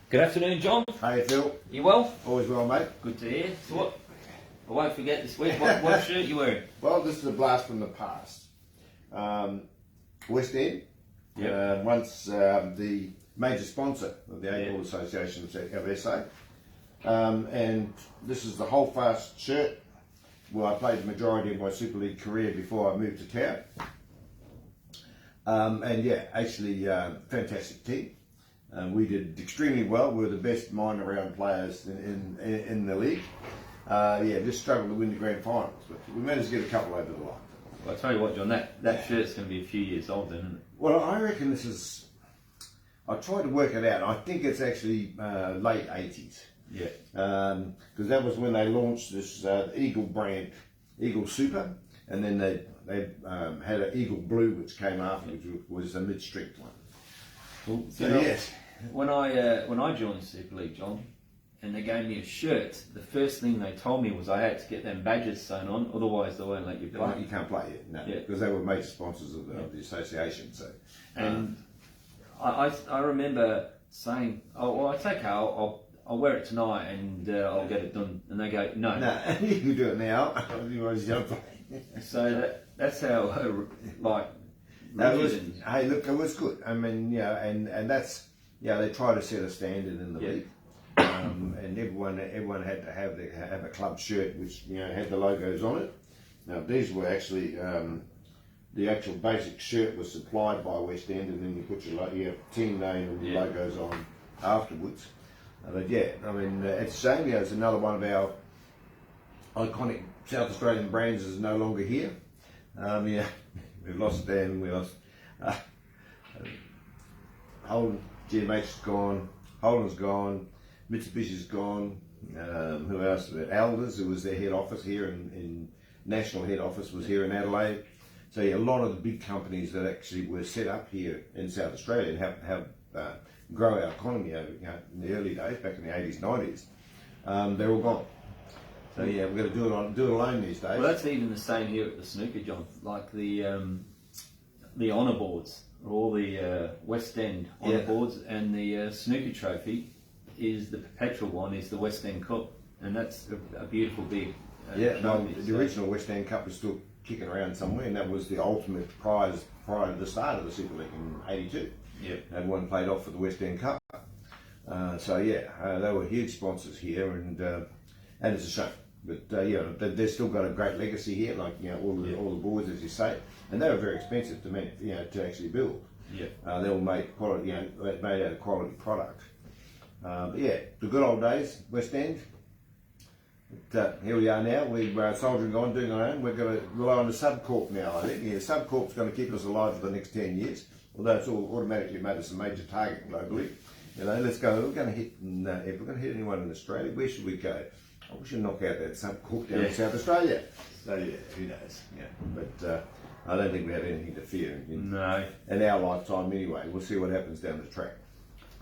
Good afternoon, John. How you feel? You well? Always well, mate. Good to hear. So what? I won't forget this week. What shirt you wearing? Well, this is a blast from the past. West End, once the major sponsor of the Eight Ball Association of SA. And this is the Holdfast shirt where I played the majority of my Super League career before I moved to town. And yeah, actually fantastic team. We did extremely well. We were the best mine around players in the league. Just struggled to win the grand finals, but we managed to get a couple over the line. Well, I'll tell you what, John, that shirt's going to be a few years old then, isn't it? Well, I reckon this is, I tried to work it out. I think it's actually late 80s. Yeah. Because that was when they launched this Eagle brand, Eagle Super, and then they had an Eagle Blue, which came after, which was a mid-strength one. Well, So yes. When I joined Super League, John, and they gave me a shirt, the first thing they told me was I had to get them badges sewn on, otherwise they won't let you play. You can't play it, no, Yeah. because they were major sponsors of the association. So, And I remember saying, "Oh, well, it's okay. I'll wear it tonight and I'll get it done." And they go, "No, no, you can do it now. Otherwise, you don't play. So that's how That was, hey, look, it was good. I mean, and that's, they try to set a standard in the league. And everyone had to have a club shirt which had the logos on it. Now these were actually the actual basic shirt was supplied by West End, and then you put your team name and your logos on afterwards. But yeah, I mean it's a shame. It's another one of our iconic South Australian brands is no longer here. We've lost Dan. We lost Holden. GMH's gone. Holden's gone. Mitsubishi's gone. Who else? Elders, who was their head office here in national head office was here in Adelaide. So a lot of the big companies that actually were set up here in South Australia and have grow our economy over, in the early days, back in the 80s, 90s, they're all gone. So yeah, we've got to do it alone these days. Well, that's even the same here at the snooker, John. Like the honour boards, all the West End honour boards, and the snooker trophy is the perpetual one, is the West End Cup, and that's a beautiful big trophy. The original West End Cup is still kicking around somewhere, and that was the ultimate prize prior to the start of the Super League in '82. Yeah, everyone played off for the West End Cup. They were huge sponsors here, and it's a shame. But they've still got a great legacy here, like all the boards, as you say, and they were very expensive to actually build. Yeah, they were made quality, made out of quality product. The good old days, West End. But, here we are now. We're soldiering on, doing our own. We're going to rely on the Subcorp now. I think Subcorp's going to keep us alive for the next 10 years. Although it's all automatically made us a major target globally. Let's go. We're going to hit. If we're going to hit anyone in Australia, where should we go? Oh, we should knock out that Subcorp down in South Australia. So who knows? But I don't think we have anything to fear in our lifetime anyway. We'll see what happens down the track.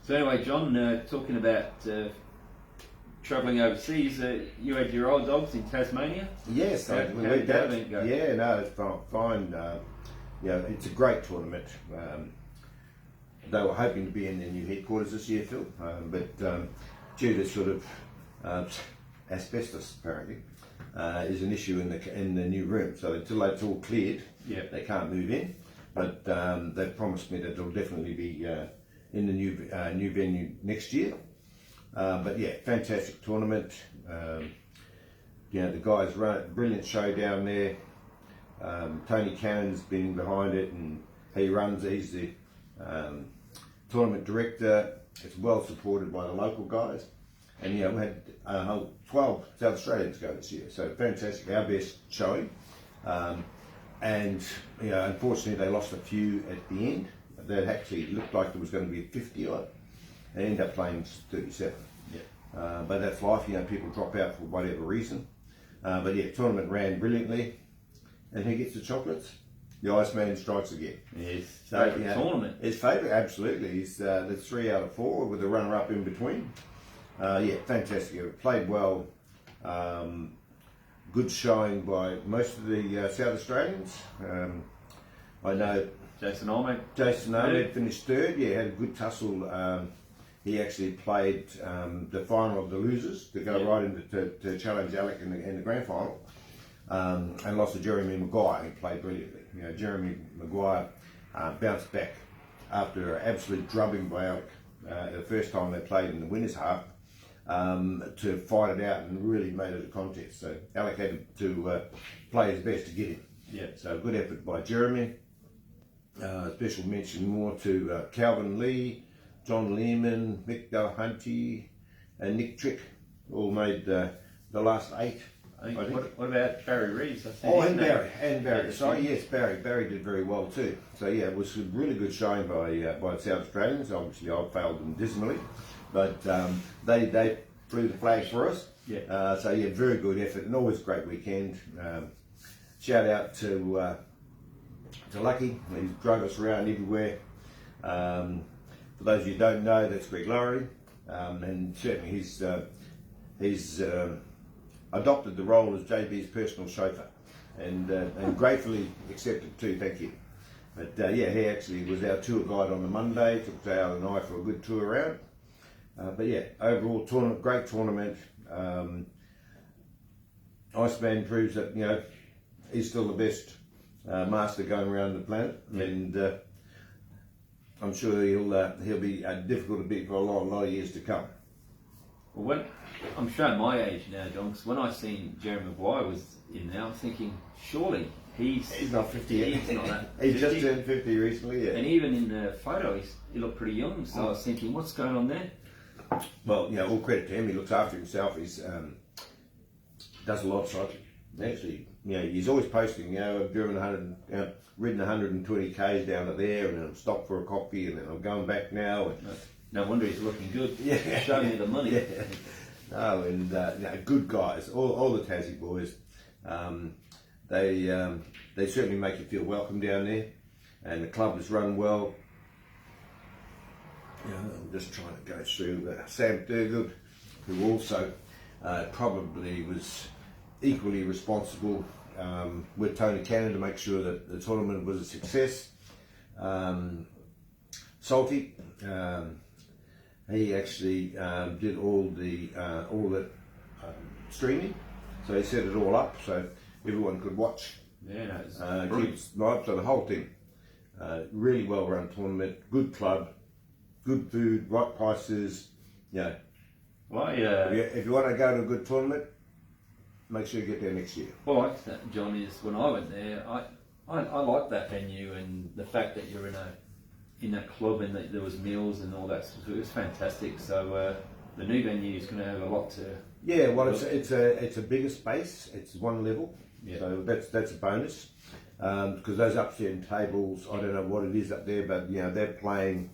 So anyway, John, talking about travelling overseas, you had your old dogs in Tasmania? Yes, how did that event go? Yeah, no, it's fine. It's a great tournament. They were hoping to be in their new headquarters this year, Phil, but due to sort of asbestos, apparently, is an issue in the new room. So until it's all cleared, they can't move in. But they've promised me that it'll definitely be in the new venue next year. But yeah, fantastic tournament. The guys run a brilliant show down there. Tony Cannon's been behind it, and he's the tournament director. It's well supported by the local guys, and we had 12 South Australians go this year, so fantastic, our best showing. Unfortunately they lost a few at the end. That actually looked like there was going to be 50 odd. They ended up playing 37. But that's life, people drop out for whatever reason. Tournament ran brilliantly. And who gets the chocolates? The Iceman strikes again. Yes, favourite tournament. His favourite, absolutely. He's the 3 out of 4 with a runner-up in between. Fantastic. It played well. Good showing by most of the South Australians. I know Jason Ahmed finished third. Had a good tussle he actually played the final of the losers to go right into to challenge Alec in the grand final, and lost to Jeremy Maguire. He played brilliantly. Jeremy Maguire bounced back after an absolute drubbing by Alec the first time they played in the winners' half, to fight it out and really made it a contest. So Alec had to play his best to get him. Yeah. So good effort by Jeremy. Special mention more to Calvin Lee, John Lehman, Mick Delhunty, and Nick Trick. All made the last 8. I think. What about Barry Reeves? And Barry. Sorry, yes, Barry. Barry did very well too. So yeah, it was a really good showing by South Australians. Obviously, I failed them dismally, but they flew the flag for us. Yeah. So yeah, very good effort and always a great weekend. Shout out to Lucky. He drove us around everywhere. For those of you who don't know, that's Greg Lowry, and certainly he's adopted the role as JB's personal chauffeur, and gratefully accepted too. Thank you. But yeah, he actually was our tour guide on the Monday. Took Dale and I for a good tour around. But yeah, overall tournament, great tournament. Iceman proves that he's still the best master going around the planet, and I'm sure he'll be difficult to beat for a lot of years to come. Well, when I'm showing my age now, John, because when I seen Jeremy Maguire was in there, I was thinking, surely he's not 50 yet. He's not that. He just turned 50 recently, yeah. And even in the photo, he looked pretty young. So I was thinking, what's going on there? Well, all credit to him. He looks after himself. He's does a lot of cycling. Actually, he's always posting. I've driven 100, ridden 120 k's down to there, and then I'm stopped for a coffee, and then I'm going back now. And, no wonder he's looking good. Yeah, show me the money. Yeah. No, and good guys. All the Tassie boys. They certainly make you feel welcome down there, and the club is run well. I'm just trying to go through Sam Durgood, who also probably was equally responsible with Tony Cannon to make sure that the tournament was a success. Salty, he actually did all the streaming, so he set it all up so everyone could watch. Yeah, So the whole thing, really well run tournament, good club, good food, right prices. Well, if you want to go to a good tournament, make sure you get there next year. Well, like that, John, is when I went there, I liked that venue and the fact that you're in that club and that there was meals and all that stuff. It was fantastic. So the new venue is going to have a lot to. Yeah, well, it's a bigger space. It's one level, so that's a bonus. Because those upstairs tables, I don't know what it is up there, but they're playing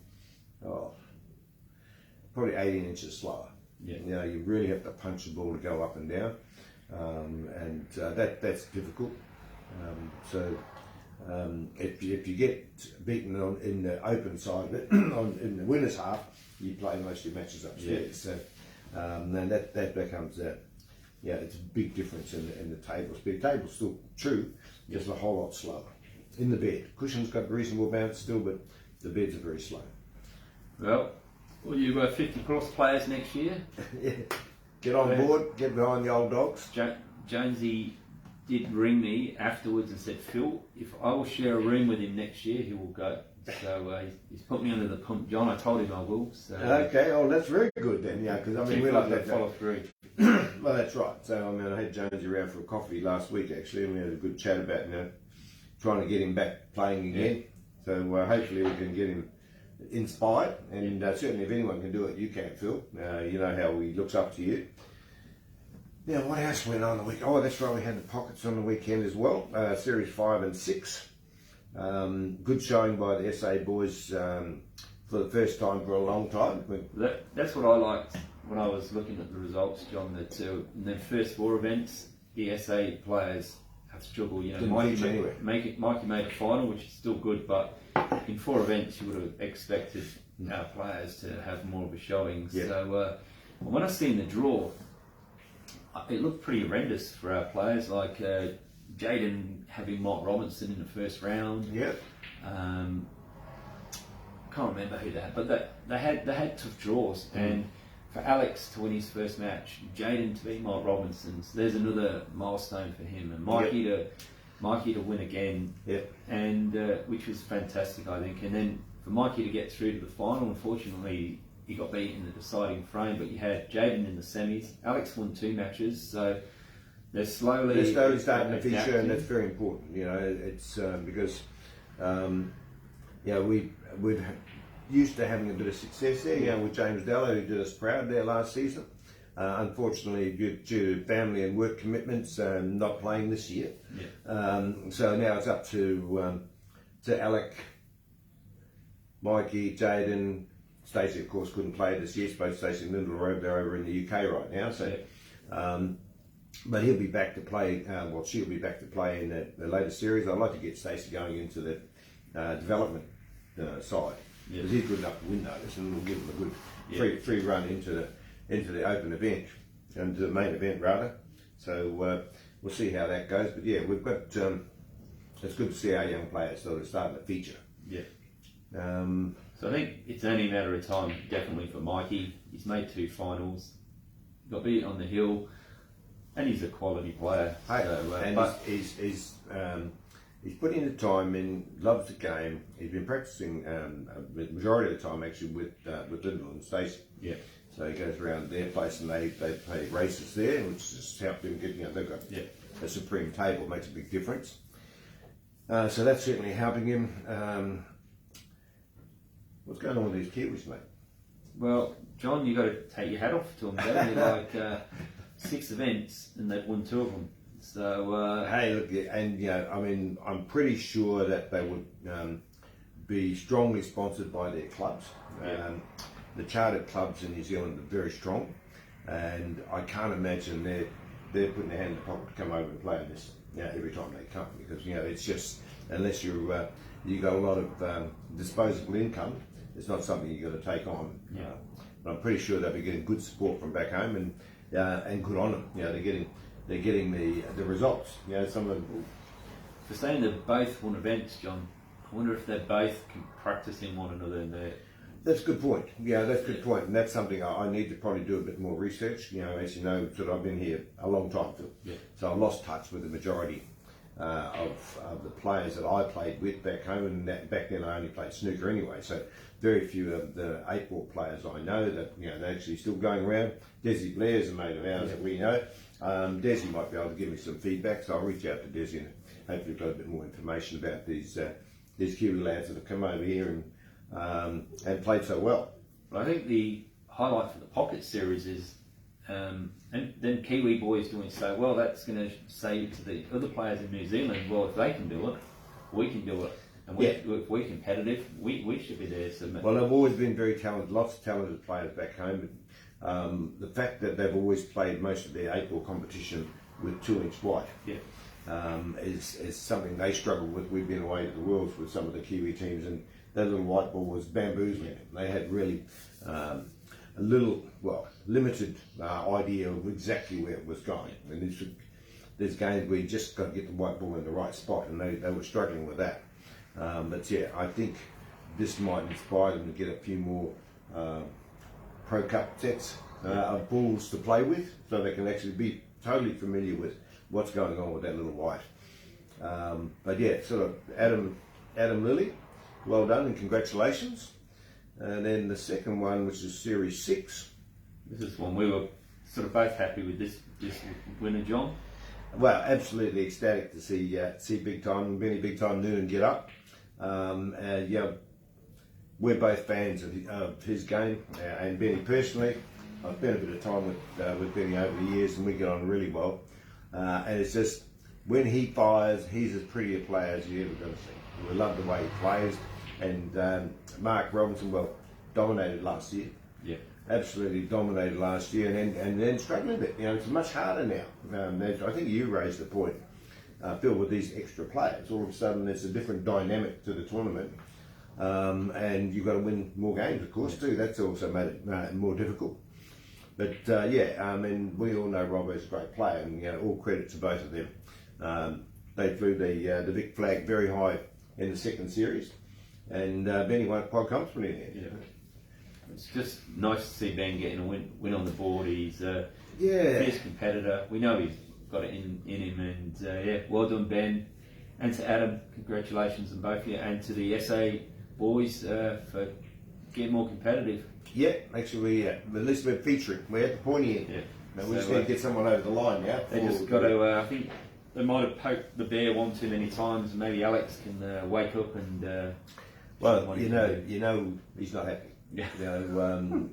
probably 18 inches slower. Yeah. You really have to punch the ball to go up and down, and that's difficult. If you get beaten in the open side of it, in the winners' half, you play most of your matches upstairs. Yeah. So then that becomes it's a big difference in the tables. But the table's still true, just a whole lot slower. In the bed, cushion's got reasonable bounce still, but the beds are very slow. Well, you were 50 cross players next year. Yeah. Get on board, get behind the old dogs. Jonesy did ring me afterwards and said, Phil, if I will share a room with him next year, he will go. So he's put me under the pump, John. I told him I will. So. Okay, that's very good then, because we like that follow through. Well, that's right. So I had Jonesy around for a coffee last week actually, and we had a good chat about trying to get him back playing again. Yeah. So hopefully we can get him inspired, and certainly if anyone can do it, you can, Phil. You know how he looks up to you. Now, what else went on the week? Oh, that's right, we had the Pockets on the weekend as well, Series 5 and 6. Good showing by the SA boys for the first time for a long time. That's what I liked when I was looking at the results, John, that in the first 4 events, the SA players have struggled. Mikey made a final, which is still good, but in 4 events you would have expected our players to have more of a showing. Yeah. So when I seen the draw, it looked pretty horrendous for our players, like Jaden having Mark Robinson in the first round. Yeah. can't remember who they had, but they had tough draws. And for Alex to win his first match, Jaden to beat Mike Robinson's, there's another milestone for him, and Mikey to win again, and which was fantastic, I think. And then for Mikey to get through to the final, unfortunately, he got beat in the deciding frame. But you had Jaden in the semis. Alex won 2 matches, so they're slowly starting to feature, and that's very important. You know, it's because we've used to having a bit of success there. You know, with James Dello, who did us proud there last season. Unfortunately, due to family and work commitments, not playing this year. So now it's up to Alec, Mikey, Jaden, Stacey. Of course, couldn't play this year. Both Stacey and Lyndall are over in the UK right now. So, but he'll be back to play. She'll be back to play in the later series. I'd like to get Stacey going into the development side because he's good enough to win those, and we'll give him a good free run into the open event and the main event rather. So we'll see how that goes. But yeah, we've got. It's good to see our young players sort of starting to feature. So I think it's only a matter of time, definitely for Mikey. He's made 2 finals, got beat on the hill, and he's a quality player. He's put in the time in, loves the game. He's been practicing the majority of the time actually with Lyndall and Stacey. So he goes around their place and they play races there, which just helped him get, they've got a supreme table, makes a big difference. So that's certainly helping him. What's going on with these Kiwis, mate? Well, John, you got to take your hat off to them. They're like 6 events and they've won 2 of them. So hey, look, and I mean, I'm pretty sure that they would be strongly sponsored by their clubs. The chartered clubs in New Zealand are very strong, and I can't imagine they're putting their hand in the pocket to come over and play in this every time they come, because it's just, unless you got a lot of disposable income, it's not something you got to take on. But I'm pretty sure they'll be getting good support from back home, and good on them. They're getting the results. Some of them. For saying they've both won events, John, I wonder if they're both practicing one another in there. That's a good point. That's a good point, and that's something I need to probably do a bit more research. As you know, I've been here a long time, Phil. So I've lost touch with the majority of the players that I played with back home, and back then I only played snooker anyway. So very few of the 8-ball players I know that they're actually still going around. Desi Blair's a mate of ours that we know. Desi might be able to give me some feedback, so I'll reach out to Desi and hopefully got a bit more information about these Kiwi lads that have come over here and played so well. But I think the highlight for the Pocket Series is, and then Kiwi boys doing so well, that's going to say to the other players in New Zealand, well, if they can do it, we can do it. And if we're competitive, we should be there. So well, they've always been very talented, lots of talented players back home. The fact that they've always played most of their 8-ball competition with 2-inch white is something they struggle with. We've been away to the Worlds with some of the Kiwi teams, and that little white ball was bamboozling them. They had really limited idea of exactly where it was going. And there's games where you just got to get the white ball in the right spot, and they were struggling with that. But I think this might inspire them to get a few more Pro Cup sets of balls to play with, so they can actually be totally familiar with what's going on with that little white. But sort of Adam Lilly, well done and congratulations. And then the second one, which is Series 6. This is one we were sort of both happy with this winner, John. Well, absolutely ecstatic to see Big Time, Benny Big Time Noonan get up. We're both fans of his game, and Benny personally. I've spent a bit of time with Benny over the years, and we get on really well. And it's just, when he fires, he's as pretty a player as you're ever going to see. We love the way he plays. And Mark Robinson, dominated last year. Absolutely dominated last year, and then struggling a bit. It's much harder now. I think you raised the point, Phil, with these extra players. All of a sudden, there's a different dynamic to the tournament, and you've got to win more games, of course, too. That's also made it more difficult. But and we all know Robbo's a great player, and all credit to both of them. They flew the Vic flag very high in the second series. and Benny won quite comfortably in the end. Yeah. It's just nice to see Ben getting a win on the board. He's a Yeah. fierce competitor. We know he's got it in him, and well done, Ben. And to Adam, congratulations on both of you, and to the SA boys for getting more competitive. Yeah, actually, at least we're featuring. We're at the pointy end. Yeah. Now we just need to get someone over the line now. They just got to. I think they might have poked the bear one too many times. Maybe Alex can wake up and. Well, you know, he's not happy. Yeah. You know,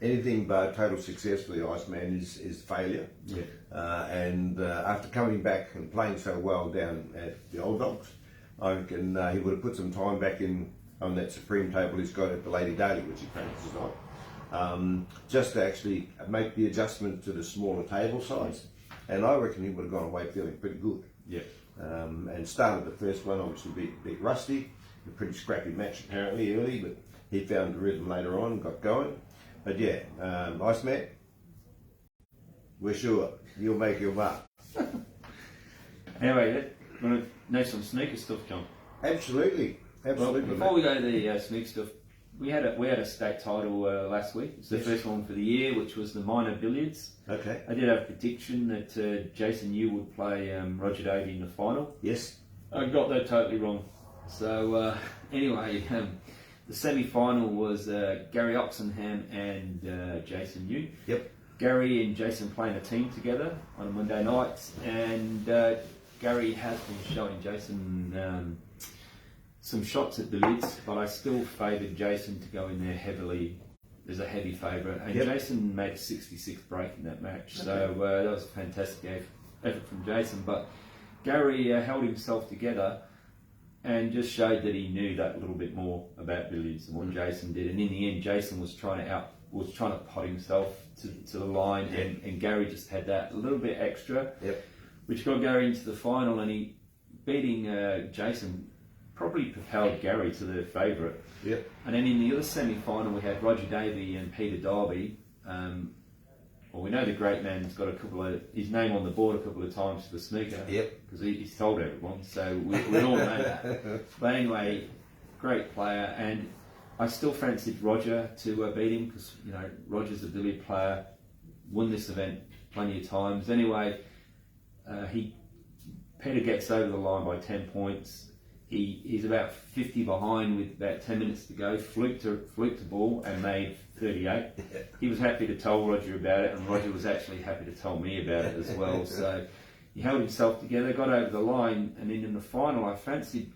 anything but total success for the Iceman is failure. Yeah. And after coming back and playing so well down at the Old Dogs, I reckon he would have put some time back in on that supreme table he's got at the Lady Daily, which he practices on, just to actually make the adjustment to the smaller table size. And I reckon he would have gone away feeling pretty good. Yeah. And started the first one, obviously bit rusty, a pretty scrappy match apparently early, but he found the rhythm later on, got going. But yeah, Iceman, we're sure you'll make your mark. Anyway, want to know some snooker stuff, John? Absolutely. Well, before we go to the snooker stuff, we had a state title last week. It's the first one for the year, which was the minor billiards. Okay. I did have a prediction that Jason Yu would play Roger Davey in the final. Yes. I got that totally wrong. So anyway, the semi-final was Gary Oxenham and Jason Yu. Yep. Gary and Jason playing a team together on a Monday night, and Gary has been showing Jason some shots at billiards, but I still favoured Jason to go in there heavily as a heavy favourite, and Jason made a 66 break in that match, so that was a fantastic effort from Jason. But Gary held himself together and just showed that he knew that little bit more about billiards than what Jason did, and in the end Jason was trying to pot himself to the line, and Gary just had that a little bit extra, which got Gary into the final, and he beating Jason probably propelled Gary to the favourite. Yep. And then in the other semi-final we had Roger Davey and Peter Darby. Well, we know the great man's got his name on the board a couple of times for the snooker. Yep. Because he's told everyone, so we all know that. But anyway, great player, and I still fancied Roger to beat him because Roger's a billiard player, won this event plenty of times. Anyway, Peter gets over the line by 10 points. He's about 50 behind with about 10 minutes to go, fluked the ball and made 38. He was happy to tell Roger about it, and Roger was actually happy to tell me about it as well. So he held himself together, got over the line, and then in the final I fancied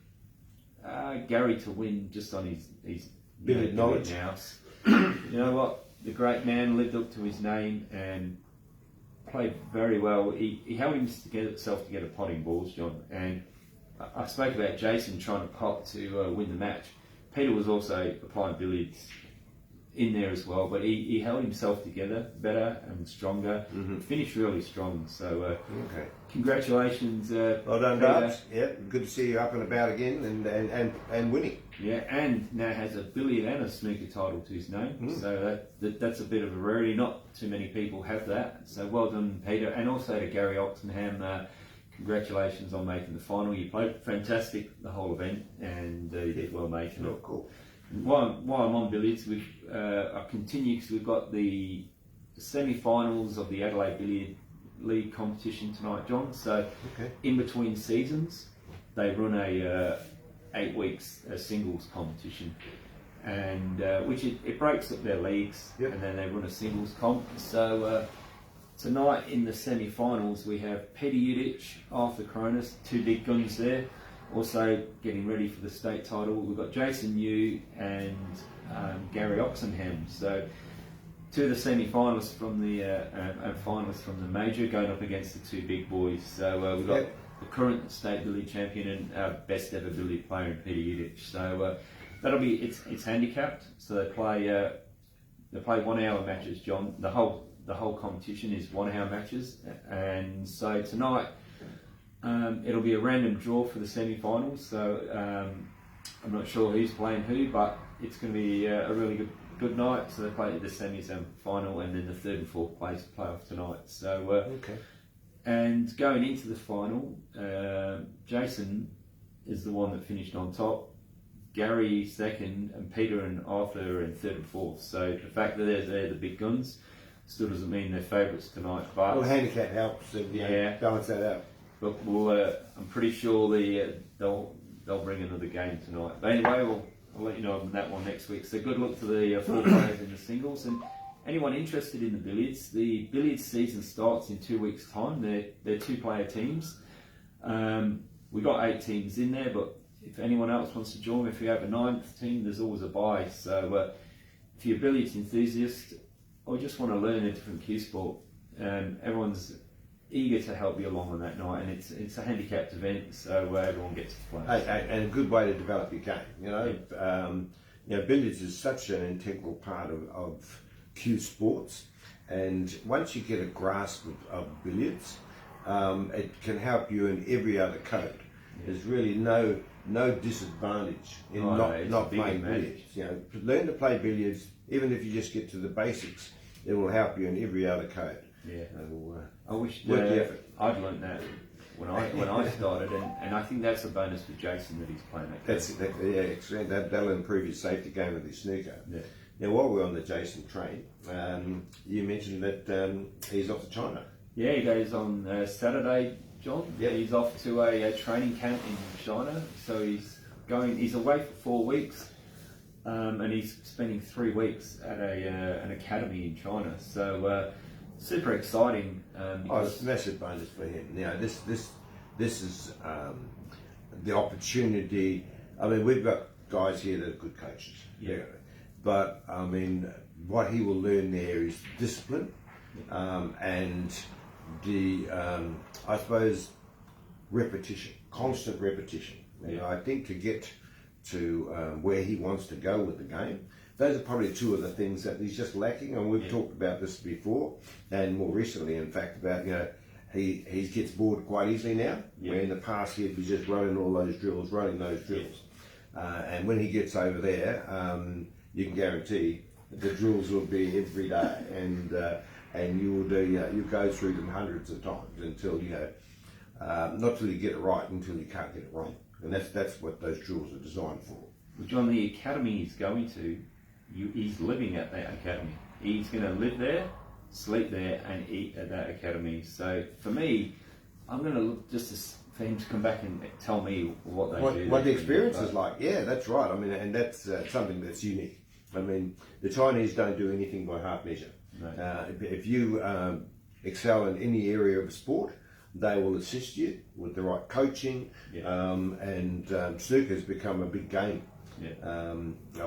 Gary to win just on his billiard knowledge. You know what? The great man lived up to his name and played very well. He held himself together potting balls, John, and I spoke about Jason trying to pot to win the match. Peter was also applying billiards in there as well, but he held himself together better and stronger. Finished really strong. So congratulations, well done, Dubs. Yeah, good to see you up and about again and winning. Yeah, and now has a billiard and a snooker title to his name. So that's a bit of a rarity. Not too many people have that. So well done, Peter, and also to Gary Oxenham. Congratulations on making the final. You played fantastic the whole event, and you did well making it. Cool. While I'm on billiards, I continue because we've got the semi-finals of the Adelaide Billiard League competition tonight, John. So in between seasons, they run a 8 weeks singles competition, and which it breaks up their leagues, and then they run a singles comp. So tonight in the semi-finals we have Peter Udich, Arthur Cronus, two big guns there. Also getting ready for the state title, we've got Jason Yu and Gary Oxenham. So two of the semi-finalists from the finalists from the major going up against the two big boys. So we've got the current state billiard champion and our best ever billiard player in Peter Udich. So that'll be it's handicapped. So they play 1 hour matches, John. The whole competition is 1 hour matches, and so tonight it'll be a random draw for the semi-finals. So I'm not sure who's playing who, but it's going to be a really good night. So they play the semis and final, and then the third and fourth place playoff tonight. So and going into the final, Jason is the one that finished on top, Gary second, and Peter and Arthur in third and fourth. So the fact that they're the big guns still doesn't mean they're favourites tonight. But well, handicap helps balance that out. But I'm pretty sure they'll bring another game tonight. But anyway, I'll let you know on that one next week. So good luck to the 4 players in the singles, and anyone interested in the billiards season starts in 2 weeks' time. They're 2-player teams. We got 8 teams in there, but if anyone else wants to join, if you have a 9th team, there's always a buy. So if you're a billiards enthusiast or just want to learn a different Cuesport, everyone's eager to help you along on that night, and it's a handicapped event, so everyone gets to play. And a good way to develop your game. Billiards is such an integral part of cue sports, and once you get a grasp of billiards, it can help you in every other code. There's really no disadvantage in not playing billiards. Learn to play billiards, even if you just get to the basics. It will help you in every other code. Yeah, I wish I'd learned that when I started, and I think that's a bonus for Jason that he's playing that game. Excellent. That'll improve your safety game with your snooker. Yeah. Now, while we're on the Jason train, you mentioned that he's off to China. Yeah, he goes on Saturday, John. Yep. He's off to a training camp in China. So he's away for 4 weeks, and he's spending 3 weeks at an academy in China. So super exciting. It's a massive bonus for him. This is the opportunity. I mean, we've got guys here that are good coaches. Yeah. But I mean, what he will learn there is discipline, and the I suppose repetition, constant repetition. I think to get to where he wants to go with the game, those are probably 2 of the things that he's just lacking. And we've talked about this before, and more recently, in fact, about he gets bored quite easily now. Where in the past he'd be just running those drills. And when he gets over there, you can guarantee the drills will be every day, and you will you go through them hundreds of times until not till you get it right, until you can't get it wrong, and that's what those drills are designed for. Well, John, the academy he's going to, he's living at that academy. He's going to live there, sleep there, and eat at that academy. So for me, I'm going to look for him to come back and tell me what they do. What the experience is like. Yeah, that's right. I mean, and that's something that's unique. I mean, the Chinese don't do anything by half measure. No. If you excel in any area of sport, they will assist you with the right coaching, and snooker's become a big game.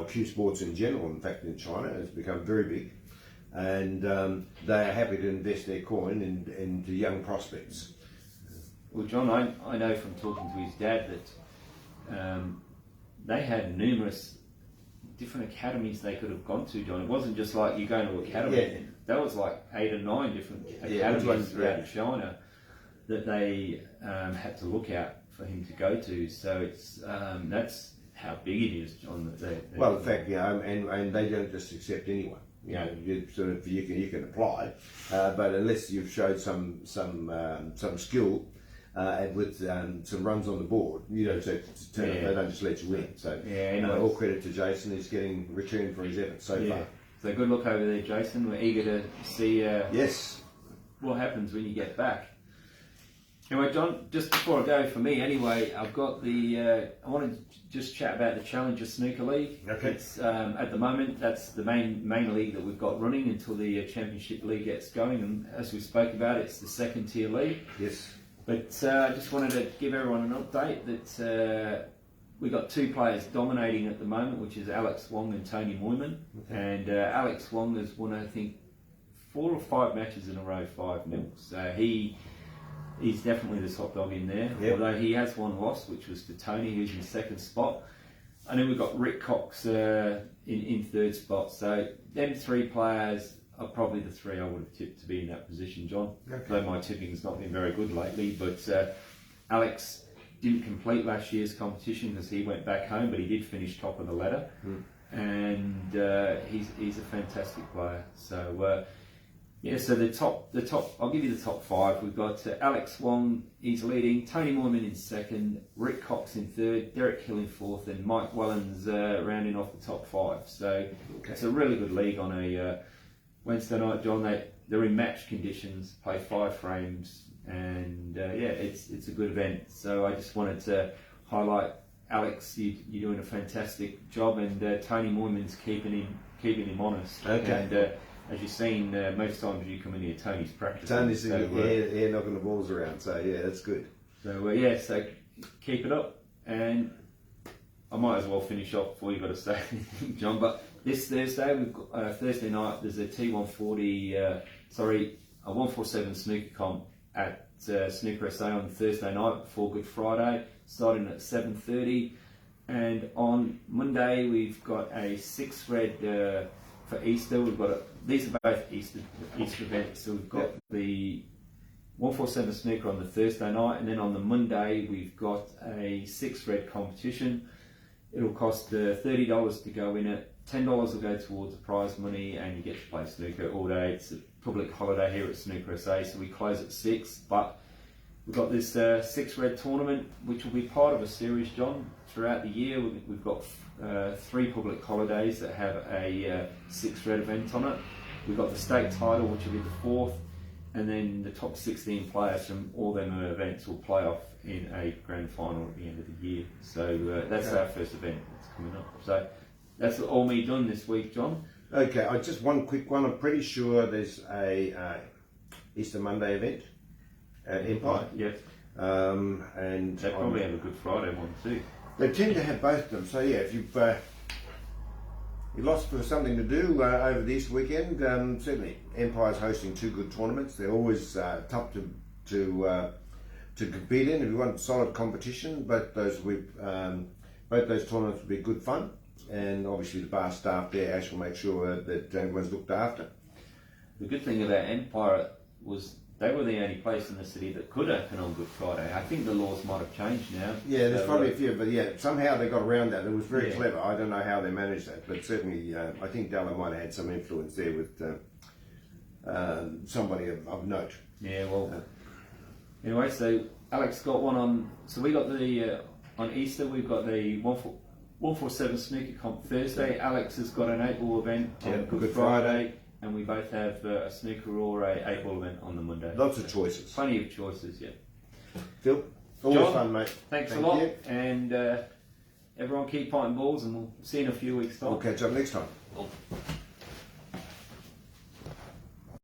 Cue sports in general, in fact, in China, has become very big, and they are happy to invest their coin into young prospects. Well, John, I know from talking to his dad that they had numerous different academies they could have gone to, John. It wasn't just like you go to academy. That was like 8 or 9 different academies throughout China that they had to look out for him to go to. So it's that's how big it is, John. Well, in fact, and they don't just accept anyone. You can apply, but unless you've showed some skill and with some runs on the board, they don't just let you in. So all credit to Jason. He's getting returned for his efforts so far. So good luck over there, Jason. We're eager to see what happens when you get back. Anyway, John, just before I go, for me anyway, I've got I want to just chat about the Challenger Snooker League. Okay. It's, at the moment, that's the main league that we've got running until the Championship League gets going. And as we spoke about, it's the 2nd tier league. Yes. But I just wanted to give everyone an update that we've got 2 players dominating at the moment, which is Alex Wong and Tony Moyman. Okay. And Alex Wong has won, I think, 4 or 5 matches in a row, 5-0. So he's definitely the top dog in there. Yep. Although he has one loss, which was to Tony, who's in 2nd spot. And then we've got Rick Cox in 3rd spot. So them 3 players are probably the 3 I would have tipped to be in that position, John. Okay. Though my tipping's not been very good lately. But Alex didn't complete last year's competition because he went back home, but he did finish top of the ladder. And he's a fantastic player. So Yeah, so the top. I'll give you the top 5. We've got Alex Wong, he's leading. Tony Moorman in 2nd, Rick Cox in 3rd, Derek Hill in 4th, and Mike Wellens rounding off the top 5. So it's a really good league on a Wednesday night, John. They're in match conditions, play 5 frames, and it's a good event. So I just wanted to highlight Alex. You're doing a fantastic job, and Tony Moorman's keeping him honest. Okay. And, as you've seen, most times you come in here, Tony's practicing. Tony's knocking the balls around, so yeah, that's good. So so keep it up, and I might as well finish off before you've got to say anything, John. But this Thursday, we've got Thursday night. There's a T140, a 147 snooker comp at Snooker SA on Thursday night before Good Friday, starting at 7:30, and on Monday we've got a 6 red. For Easter, we've got these are both Easter events. So we've got the 147 snooker on the Thursday night, and then on the Monday we've got a 6 red competition. It'll cost $30 to go in it. $10 will go towards the prize money, and you get to play snooker all day. It's a public holiday here at Snooker SA, so we close at 6. But we've got this 6 red tournament, which will be part of a series, John. Throughout the year, we've got 3 public holidays that have a 6 red event on it. We've got the state title, which will be the 4th, and then the top 16 players from all them events will play off in a grand final at the end of the year. So that's our first event that's coming up. So that's all me done this week, John. Okay, just one quick one. I'm pretty sure there's a Easter Monday event at Empire. Yes. And they probably have a Good Friday one too. They tend to have both of them. So yeah, if you've lost for something to do over the Easter weekend, certainly Empire's hosting 2 good tournaments. They're always tough to compete in. If you want solid competition, both those tournaments will be good fun. And obviously the bar staff there, Ash, will make sure that everyone's looked after. The good thing about Empire was they were the only place in the city that could open on Good Friday. I think the laws might have changed now. Yeah, there's probably a few, but yeah, somehow they got around that. It was very clever. I don't know how they managed that, but certainly I think Della might have had some influence there with somebody of note. Yeah, well, anyway, so Alex got one on, so we got the, on Easter, we've got the 147 snooker comp Thursday. Alex has got an 8-ball event on Good Friday. And we both have a snooker or a 8-ball event on the Monday. Lots of choices. Plenty of choices, yeah. Phil, always John, fun, mate. Thanks a lot. And everyone keep fighting balls, and we'll see you in a few weeks' time. We'll catch up next time.